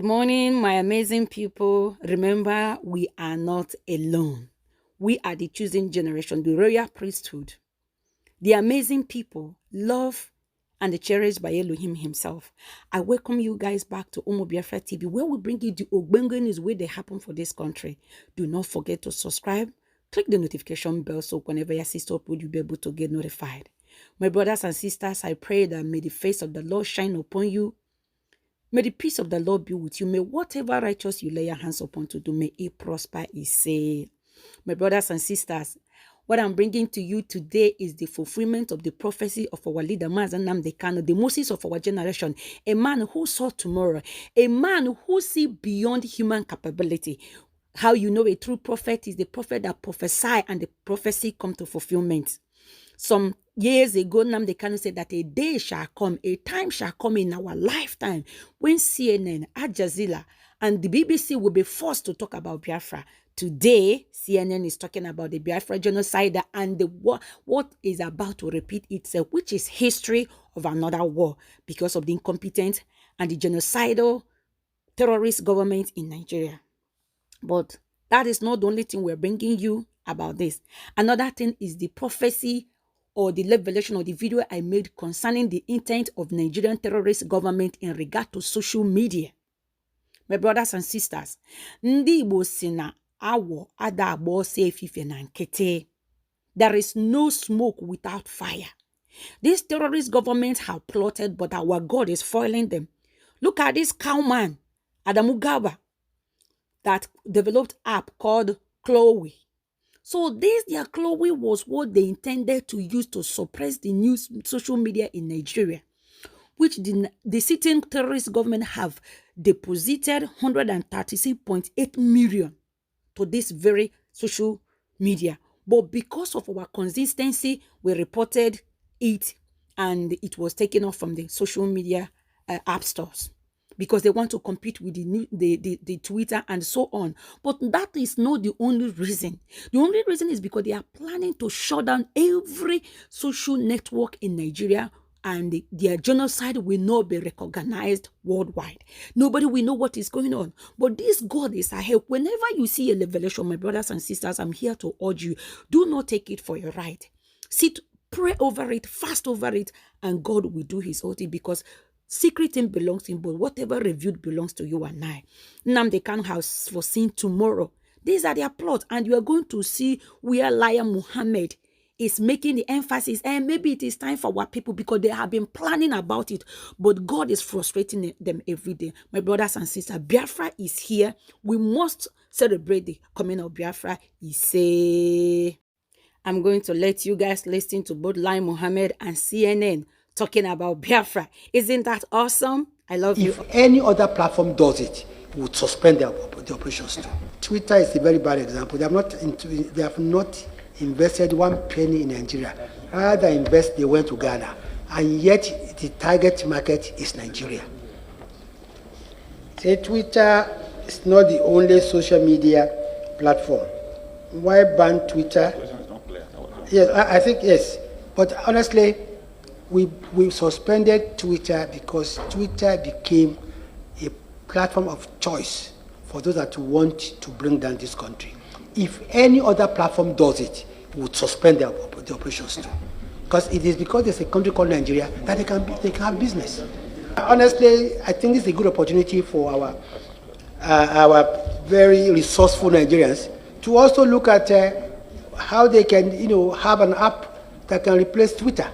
Good morning, my amazing people. Remember, we are not alone. We are the chosen generation, the royal priesthood, the amazing people, loved and cherished by Elohim himself. I welcome you guys back to Biafra TV, where we bring you the Ogbengo news where they happen for this country. Do not forget to subscribe. Click the notification bell so whenever your sister upload, you'll be able to get notified. My brothers and sisters, I pray that may the face of the Lord shine upon you. May the peace of the Lord be with you. May whatever righteous you lay your hands upon to do, may it prosper, he say. My brothers and sisters, what I'm bringing to you today is the fulfillment of the prophecy of our leader, Nnamdi Kanu, the Moses of our generation, a man who saw tomorrow, a man who sees beyond human capability. How you know a true prophet is the prophet that prophesies and the prophecy come to fulfillment. Some years ago, Nnamdi Kanu said that a day shall come, a time shall come in our lifetime when CNN, Al Jazeera, and the BBC will be forced to talk about Biafra. Today, CNN is talking about the Biafra genocide and the what is about to repeat itself, which is history of another war because of the incompetent and the genocidal terrorist government in Nigeria. But that is not the only thing we're bringing you about this. Another thing is the prophecy or the revelation or the video I made concerning the intent of Nigerian terrorist government in regard to social media. My brothers and sisters, ndị Igbo si na awo ada agbo se efife na nkete. There is no smoke without fire. These terrorist governments have plotted, but our God is foiling them. Look at this cowman, Adamu Gaba, that developed app called Chloe. So this their Chloe was what they intended to use to suppress the news social media in Nigeria, which the sitting terrorist government have deposited 136.8 million to this very social media. But because of our consistency, we reported it and it was taken off from the social media app stores, because they want to compete with the Twitter and so on. But that is not the only reason. The only reason is because they are planning to shut down every social network in Nigeria, and their genocide will not be recognized worldwide. Nobody will know what is going on. But this God is ahead. Whenever you see a revelation, my brothers and sisters, I'm here to urge you, do not take it for your right. Sit, pray over it, fast over it, and God will do his own thing, because secret thing belongs to him, but whatever revealed belongs to you and I. Nnamdi Kanu has foreseen tomorrow. These are their plots, and you are going to see where Liar Muhammad is making the emphasis, and maybe it is time for our people, because they have been planning about it, but God is frustrating them every day. My brothers and sisters, Biafra is here. We must celebrate the coming of Biafra. He say, I'm going to let you guys listen to both Liar Muhammad and CNN talking about Biafra. Isn't that awesome? I love you. If any other platform does it, we would suspend the operations too. Twitter is a very bad example. They have not invested one penny in Nigeria. Rather invest, they went to Ghana, and yet the target market is Nigeria. Say Twitter is not the only social media platform. Why ban Twitter? Yes, I think yes, but honestly, we suspended Twitter because Twitter became a platform of choice for those that want to bring down this country. If any other platform does it, we would suspend the operations too. Because it is because there's a country called Nigeria that they can have business. Honestly, I think it's a good opportunity for our very resourceful Nigerians to also look at how they can, have an app that can replace Twitter,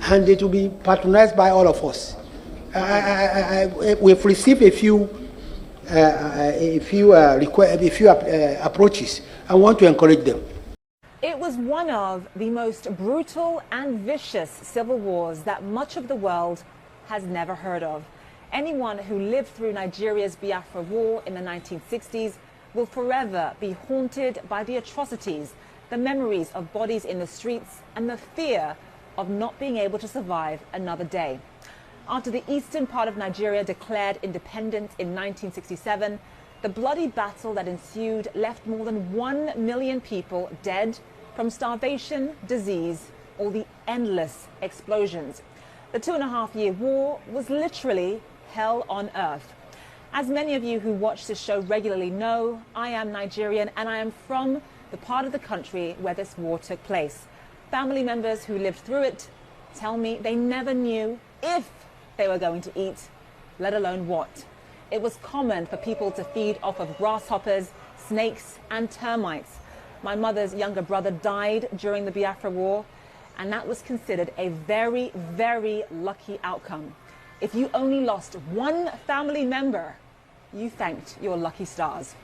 and it will be patronized by all of us. We've received a few approaches. I want to encourage them. It was one of the most brutal and vicious civil wars that much of the world has never heard of. Anyone who lived through Nigeria's Biafra War in the 1960s will forever be haunted by the atrocities, the memories of bodies in the streets, and the fear of not being able to survive another day. After the eastern part of Nigeria declared independence in 1967, the bloody battle that ensued left more than 1 million people dead from starvation, disease, or the endless explosions. The 2.5-year war was literally hell on earth. As many of you who watch this show regularly know, I am Nigerian and I am from the part of the country where this war took place. Family members who lived through it tell me they never knew if they were going to eat, let alone what. It was common for people to feed off of grasshoppers, snakes and termites. My mother's younger brother died during the Biafra War, and that was considered a very, very lucky outcome. If you only lost one family member, you thanked your lucky stars.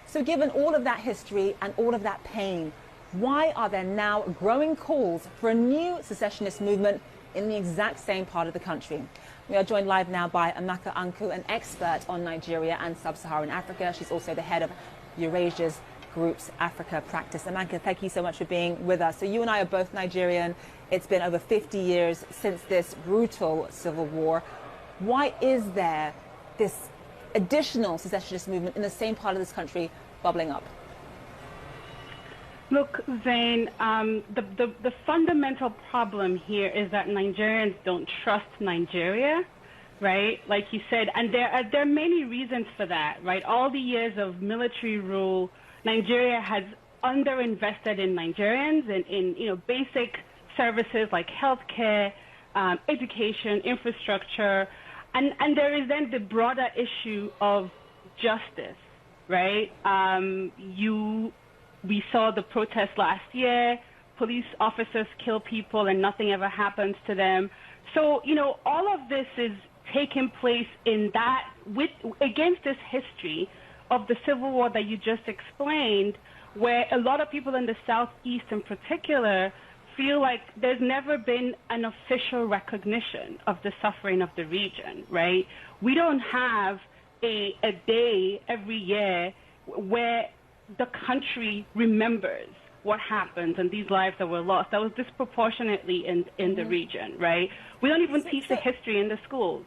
So given all of that history and all of that pain, why are there now growing calls for a new secessionist movement in the exact same part of the country? We are joined live now by Amaka Anku, an expert on Nigeria and Sub-Saharan Africa. She's also the head of Eurasia's Group's Africa practice. Amaka, thank you so much for being with us. So you and I are both Nigerian. It's been over 50 years since this brutal civil war. Why is there this additional secessionist movement in the same part of this country bubbling up? Look, Zain, the fundamental problem here is that Nigerians don't trust Nigeria, right? Like you said, and there are many reasons for that, right? All the years of military rule, Nigeria has underinvested in Nigerians and in basic services like healthcare, education, infrastructure, and there is then the broader issue of justice, right? We saw the protests last year. Police officers kill people and nothing ever happens to them. So, all of this is taking place in that against this history of the civil war that you just explained, where a lot of people in the Southeast in particular feel like there's never been an official recognition of the suffering of the region, right? We don't have a day every year where the country remembers what happened and these lives that were lost. That was disproportionately in the region, right? We don't even teach the history in the schools.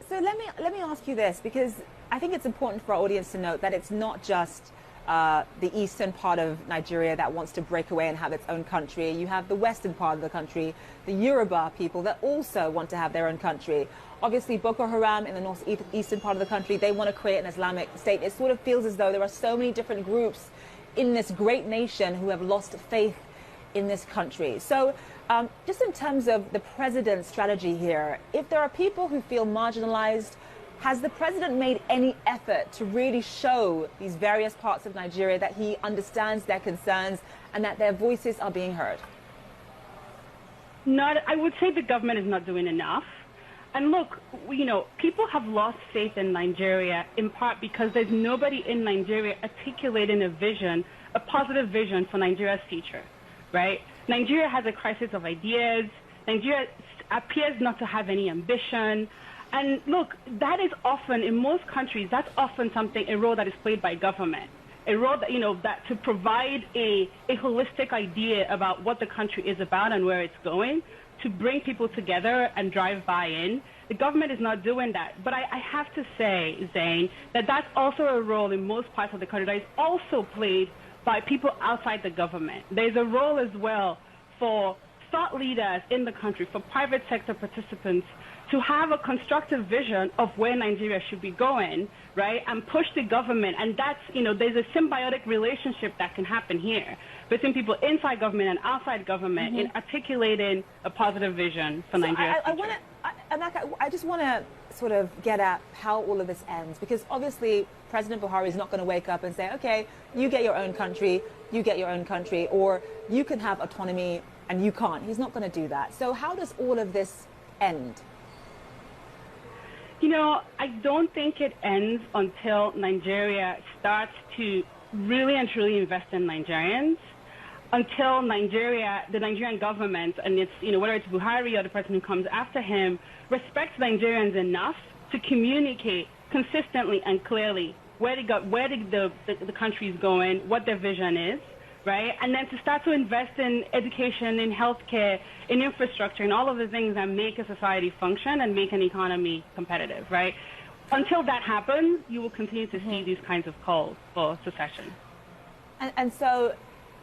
So let me ask you this, because I think it's important for our audience to note that it's not just the eastern part of Nigeria that wants to break away and have its own country. You have the western part of the country, the Yoruba people that also want to have their own country. Obviously, Boko Haram in the northeastern part of the country, they want to create an Islamic state. It sort of feels as though there are so many different groups in this great nation who have lost faith in this country. So just in terms of the president's strategy here, if there are people who feel marginalized, has the president made any effort to really show these various parts of Nigeria that he understands their concerns and that their voices are being heard? I would say the government is not doing enough. And look, people have lost faith in Nigeria in part because there's nobody in Nigeria articulating a positive vision for Nigeria's future, right? Nigeria has a crisis of ideas. Nigeria appears not to have any ambition. And look, that is often, in most countries, that's often a role that is played by government. A role that, that to provide a holistic idea about what the country is about and where it's going, to bring people together and drive buy-in. The government is not doing that. But I have to say, Zain, that that's also a role in most parts of the country that is also played by people outside the government. There's a role as well for thought leaders in the country, for private sector participants, to have a constructive vision of where Nigeria should be going, right, and push the government. And that's, there's a symbiotic relationship that can happen here between people inside government and outside government in articulating a positive vision for Nigeria. I just want to sort of get at how all of this ends, because obviously President Buhari is not going to wake up and say, okay, you get your own country, you get your own country, or you can have autonomy and you can't. He's not going to do that. So how does all of this end? I don't think it ends until Nigeria starts to really and truly invest in Nigerians, until the Nigerian government, and it's, whether it's Buhari or the person who comes after him, respects Nigerians enough to communicate consistently and clearly where the country is going, what their vision is, right? And then to start to invest in education, in healthcare, in infrastructure, and all of the things that make a society function and make an economy competitive, right? Until that happens, you will continue to see these kinds of calls for secession. And so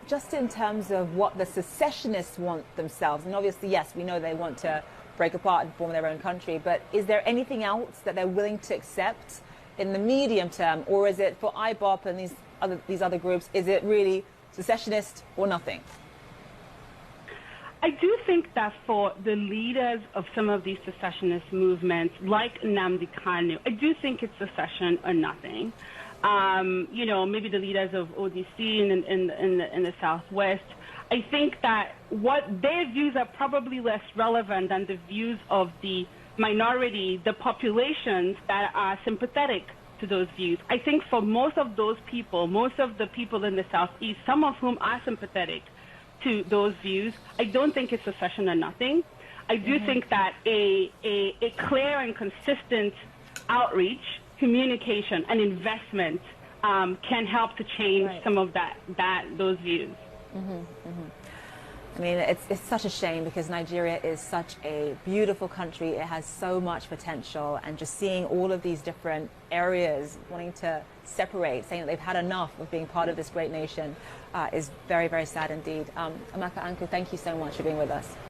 just in terms of what the secessionists want themselves, and obviously, yes, we know they want to break apart and form their own country, but is there anything else that they're willing to accept in the medium term, or is it for Ipob and these other groups? Is it really secessionist or nothing? I do think that for the leaders of some of these secessionist movements, like Nnamdi Kanu, I do think it's secession or nothing. You know, maybe the leaders of ODC in the Southwest. I think that what their views are probably less relevant than the views of the minority, the populations that are sympathetic to those views. I think for most of those people, most of the people in the Southeast, some of whom are sympathetic to those views, I don't think it's secession or nothing. I do think that a clear and consistent outreach, communication, and investment can help to change some of those views. I mean, it's such a shame because Nigeria is such a beautiful country. It has so much potential, and just seeing all of these different areas wanting to separate, saying that they've had enough of being part of this great nation is very, very sad indeed. Amaka Anku, thank you so much for being with us.